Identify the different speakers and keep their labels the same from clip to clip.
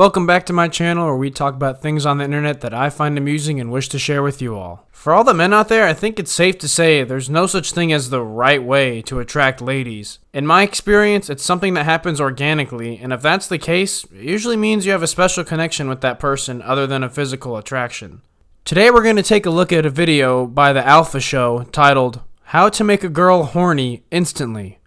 Speaker 1: Welcome back to my channel where we talk about things on the internet that I find amusing and wish to share with you all. For all the men out there, I think it's safe to say there's no such thing as the right way to attract ladies. In my experience, it's something that happens organically, and if that's the case, it usually means you have a special connection with that person other than a physical attraction. Today we're going to take a look at a video by The Alpha Show titled, How to Make a Girl Horny Instantly.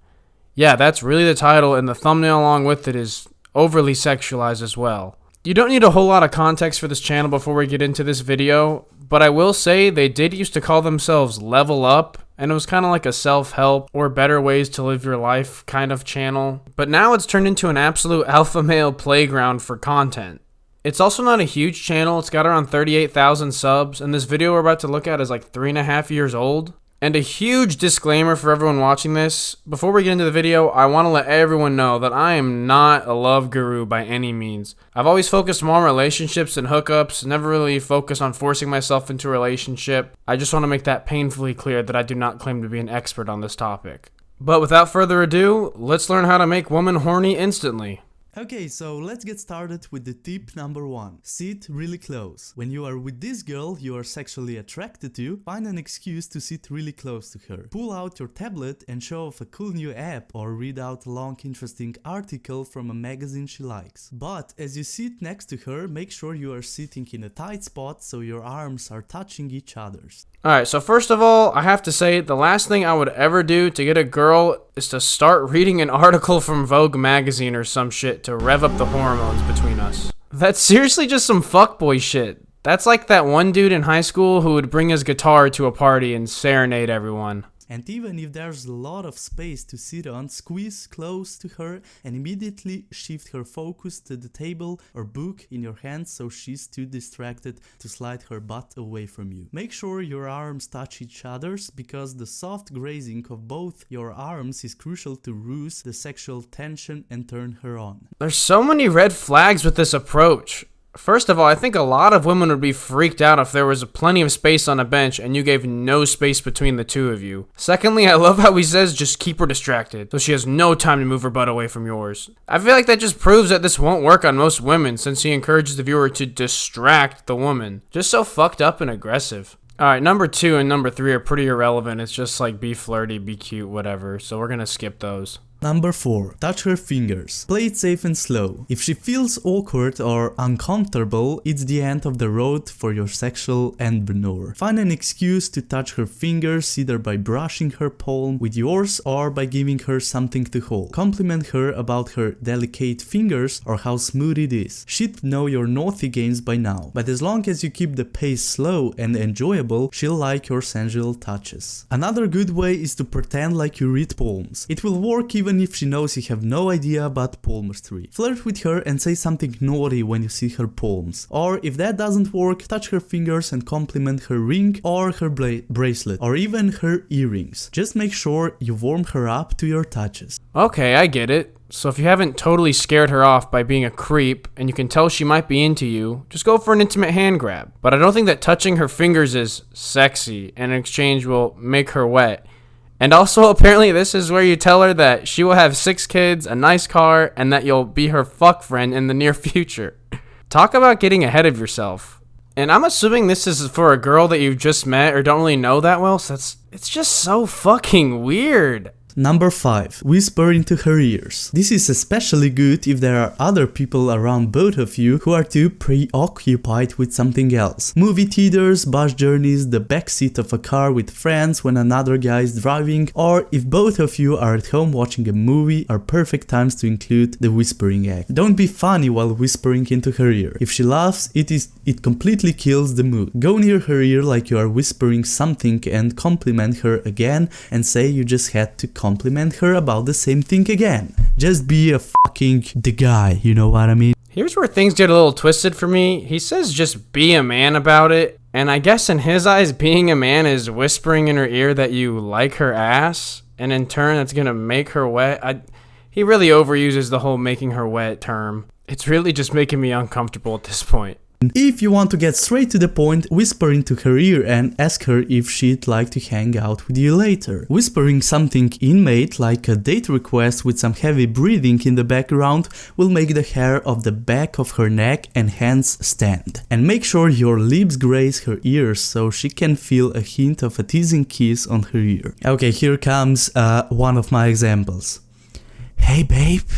Speaker 1: Yeah, that's really the title, and the thumbnail along with it is overly sexualized as well. You don't need a whole lot of context for this channel before we get into this video, but I will say they did used to call themselves Level Up, and it was kind of like a self-help or better ways to live your life kind of channel. But now it's turned into an absolute alpha male playground for content. It's also not a huge channel, it's got around 38,000 subs, and this video we're about to look at is like 3.5 years old. And a huge disclaimer for everyone watching this, before we get into the video, I want to let everyone know that I am not a love guru by any means. I've always focused more on relationships and hookups, never really focused on forcing myself into a relationship. I just want to make that painfully clear that I do not claim to be an expert on this topic. But without further ado, let's learn how to make women horny instantly.
Speaker 2: Okay, so let's get started with the tip number 1. Sit really close. When you are with this girl you are sexually attracted to, find an excuse to sit really close to her. Pull out your tablet and show off a cool new app or read out a long interesting article from a magazine she likes. But as you sit next to her, make sure you are sitting in a tight spot so your arms are touching each other's.
Speaker 1: Alright, so first of all, I have to say the last thing I would ever do to get a girl is to start reading an article from Vogue magazine or some shit to rev up the hormones between us. That's seriously just some fuckboy shit. That's like that one dude in high school who would bring his guitar to a party and serenade everyone.
Speaker 2: And even if there's a lot of space to sit on, squeeze close to her and immediately shift her focus to the table or book in your hands so she's too distracted to slide her butt away from you. Make sure your arms touch each other's because the soft grazing of both your arms is crucial to ruse the sexual tension and turn her on.
Speaker 1: There's so many red flags with this approach. First of all, I think a lot of women would be freaked out if there was plenty of space on a bench and you gave no space between the two of you. Secondly, I love how he says just keep her distracted, so she has no time to move her butt away from yours. I feel like that just proves that this won't work on most women since he encourages the viewer to distract the woman. Just so fucked up and aggressive. Alright, number 2 and number 3 are pretty irrelevant. It's just like be flirty, be cute, whatever. So we're gonna skip those.
Speaker 2: Number 4. Touch her fingers. Play it safe and slow. If she feels awkward or uncomfortable, it's the end of the road for your sexual entrepreneur. Find an excuse to touch her fingers either by brushing her palm with yours or by giving her something to hold. Compliment her about her delicate fingers or how smooth it is. She'd know your naughty games by now, but as long as you keep the pace slow and enjoyable, she'll like your sensual touches. Another good way is to pretend like you read palms. It will work even if she knows you have no idea about palmistry. Flirt with her and say something naughty when you see her palms. Or if that doesn't work, touch her fingers and compliment her ring or her bracelet or even her earrings. Just make sure you warm her up to your touches.
Speaker 1: Okay, I get it. So if you haven't totally scared her off by being a creep and you can tell she might be into you, just go for an intimate hand grab. But I don't think that touching her fingers is sexy and in exchange will make her wet. And also, apparently this is where you tell her that she will have 6 kids, a nice car, and that you'll be her fuck friend in the near future. Talk about getting ahead of yourself. And I'm assuming this is for a girl that you've just met or don't really know that well, so it's just so fucking weird.
Speaker 2: Number 5. Whisper into her ears. This is especially good if there are other people around both of you who are too preoccupied with something else. Movie theaters, bus journeys, the backseat of a car with friends when another guy is driving, or if both of you are at home watching a movie are perfect times to include the whispering act. Don't be funny while whispering into her ear. If she laughs, it completely kills the mood. Go near her ear like you are whispering something and compliment her again and say you just had to compliment her about the same thing again. Just be a fucking the guy, you know what I mean?
Speaker 1: Here's where things get a little twisted for me. He says just be a man about it, and I guess in his eyes being a man is whispering in her ear that you like her ass, and in turn that's gonna make her wet. He really overuses the whole making her wet term. It's really just making me uncomfortable at this point.
Speaker 2: If you want to get straight to the point, whisper into her ear and ask her if she'd like to hang out with you later. Whispering something intimate like a date request with some heavy breathing in the background will make the hair of the back of her neck and hands stand. And make sure your lips graze her ears so she can feel a hint of a teasing kiss on her ear. Okay, here comes one of my examples. Hey babe,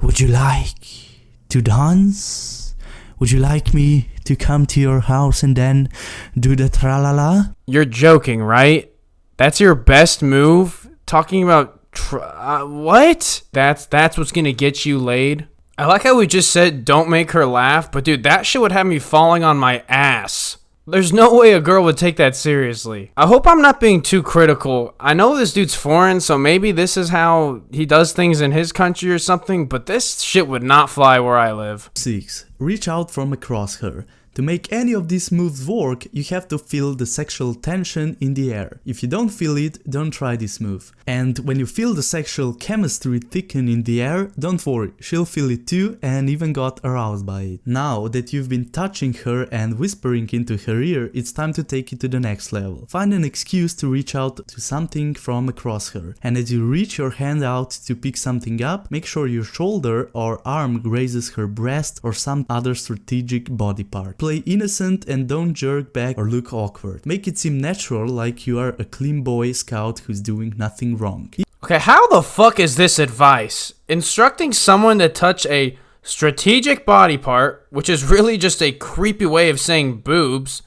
Speaker 2: would you like to dance? Would you like me to come to your house and then do the tralala?
Speaker 1: You're joking, right? That's your best move? Talking about what? That's what's gonna get you laid? I like how we just said don't make her laugh, but dude, that shit would have me falling on my ass. There's no way a girl would take that seriously. I hope I'm not being too critical. I know this dude's foreign, so maybe this is how he does things in his country or something, but this shit would not fly where I live.
Speaker 2: 6. Reach out from across her. To make any of these moves work, you have to feel the sexual tension in the air. If you don't feel it, don't try this move. And when you feel the sexual chemistry thicken in the air, don't worry, she'll feel it too and even got aroused by it. Now that you've been touching her and whispering into her ear, it's time to take it to the next level. Find an excuse to reach out to something from across her. And as you reach your hand out to pick something up, make sure your shoulder or arm grazes her breast or some other strategic body part. Play innocent and don't jerk back or look awkward. Make it seem natural, like you are a clean boy scout who's doing nothing wrong.
Speaker 1: Okay, how the fuck is this advice? Instructing someone to touch a strategic body part, which is really just a creepy way of saying boobs,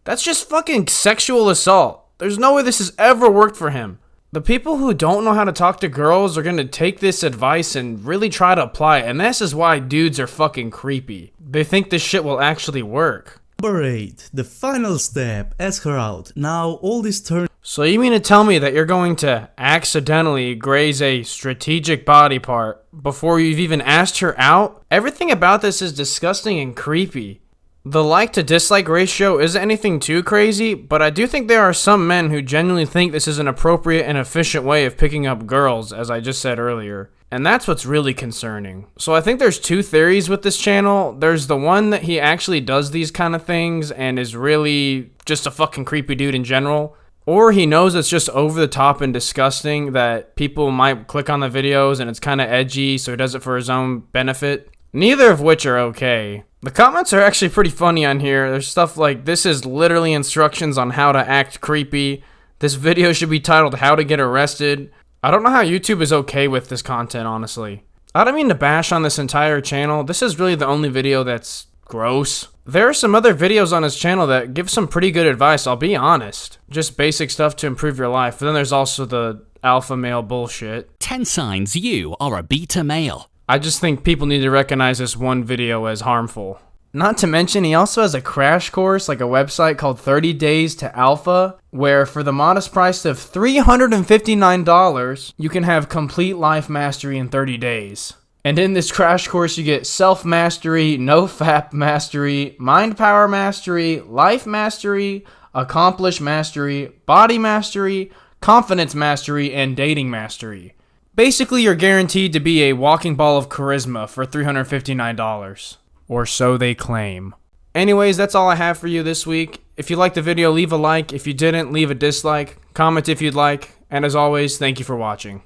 Speaker 1: that's just fucking sexual assault. There's no way this has ever worked for him. The people who don't know how to talk to girls are gonna take this advice and really try to apply it, and this is why dudes are fucking creepy. They think this shit will actually work.
Speaker 2: Number 8. The final step. Ask her out. Now all this turns.
Speaker 1: So you mean to tell me that you're going to accidentally graze a strategic body part before you've even asked her out? Everything about this is disgusting and creepy. The like to dislike ratio isn't anything too crazy, but I do think there are some men who genuinely think this is an appropriate and efficient way of picking up girls, as I just said earlier. And that's what's really concerning. So I think there's two theories with this channel. There's the one that he actually does these kind of things and is really just a fucking creepy dude in general. Or he knows it's just over the top and disgusting that people might click on the videos and it's kind of edgy, so he does it for his own benefit. Neither of which are okay. The comments are actually pretty funny on here. There's stuff like, this is literally instructions on how to act creepy. This video should be titled How to Get Arrested. I don't know how YouTube is okay with this content, honestly. I don't mean to bash on this entire channel. This is really the only video that's gross. There are some other videos on his channel that give some pretty good advice, I'll be honest. Just basic stuff to improve your life. But then there's also the alpha male bullshit.
Speaker 3: 10 signs you are a beta male.
Speaker 1: I just think people need to recognize this one video as harmful. Not to mention, he also has a crash course, like a website called 30 Days to Alpha, where for the modest price of $359, you can have complete life mastery in 30 days. And in this crash course, you get self-mastery, no-fap mastery, mind power mastery, life mastery, accomplish mastery, body mastery, confidence mastery, and dating mastery. Basically, you're guaranteed to be a walking ball of charisma for $359. Or so they claim. Anyways, that's all I have for you this week. If you liked the video, leave a like. If you didn't, leave a dislike. Comment if you'd like. And as always, thank you for watching.